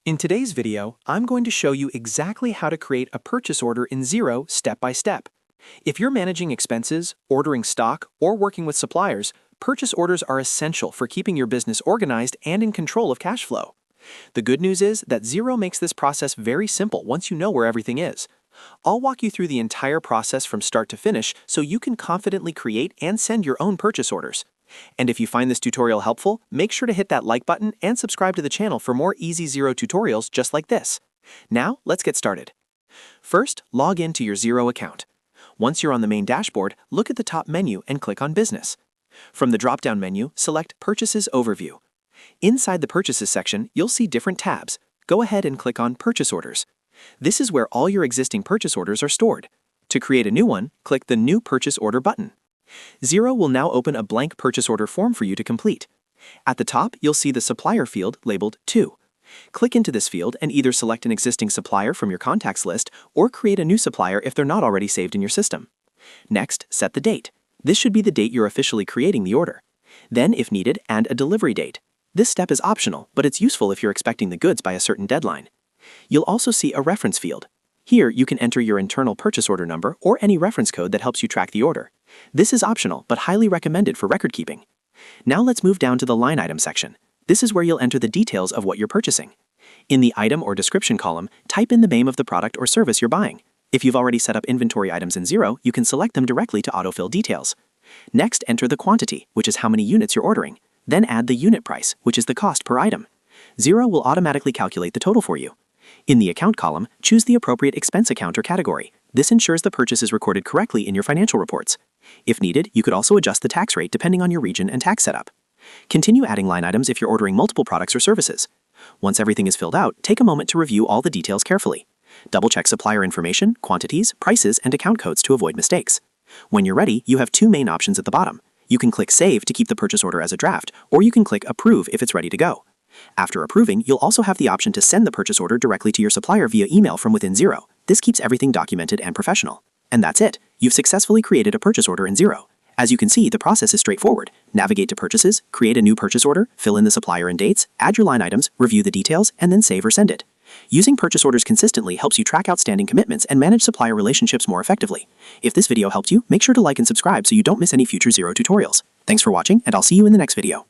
In today's video, I'm going to show you exactly how to create a purchase order in Xero step by step. If you're managing expenses, ordering stock, or working with suppliers, purchase orders are essential for keeping your business organized and in control of cash flow. The good news is that Xero makes this process very simple once you know where everything is. I'll walk you through the entire process from start to finish so you can confidently create and send your own purchase orders. And if you find this tutorial helpful, make sure to hit that like button and subscribe to the channel for more easy Xero tutorials just like this. Now, let's get started. First, log in to your Xero account. Once you're on the main dashboard, look at the top menu and click on Business. From the drop-down menu, select Purchases Overview. Inside the Purchases section, you'll see different tabs. Go ahead and click on Purchase Orders. This is where all your existing purchase orders are stored. To create a new one, click the New Purchase Order button. Xero will now open a blank purchase order form for you to complete. At the top, you'll see the supplier field labeled To. Click into this field and either select an existing supplier from your contacts list or create a new supplier if they're not already saved in your system. Next, set the date. This should be the date you're officially creating the order. Then, if needed, add a delivery date. This step is optional, but it's useful if you're expecting the goods by a certain deadline. You'll also see a reference field. Here, you can enter your internal purchase order number or any reference code that helps you track the order. This is optional, but highly recommended for record keeping. Now let's move down to the line item section. This is where you'll enter the details of what you're purchasing. In the item or description column, type in the name of the product or service you're buying. If you've already set up inventory items in Xero, you can select them directly to autofill details. Next, enter the quantity, which is how many units you're ordering. Then add the unit price, which is the cost per item. Xero will automatically calculate the total for you. In the account column, choose the appropriate expense account or category. This ensures the purchase is recorded correctly in your financial reports. If needed, you could also adjust the tax rate depending on your region and tax setup. Continue adding line items if you're ordering multiple products or services. Once everything is filled out, take a moment to review all the details carefully. Double-check supplier information, quantities, prices, and account codes to avoid mistakes. When you're ready, you have two main options at the bottom. You can click Save to keep the purchase order as a draft, or you can click Approve if it's ready to go. After approving, you'll also have the option to send the purchase order directly to your supplier via email from within Xero. This keeps everything documented and professional. And that's it. You've successfully created a purchase order in Xero. As you can see, the process is straightforward. Navigate to Purchases, create a new purchase order, fill in the supplier and dates, add your line items, review the details, and then save or send it. Using purchase orders consistently helps you track outstanding commitments and manage supplier relationships more effectively. If this video helped you, make sure to like and subscribe so you don't miss any future Xero tutorials. Thanks for watching, and I'll see you in the next video.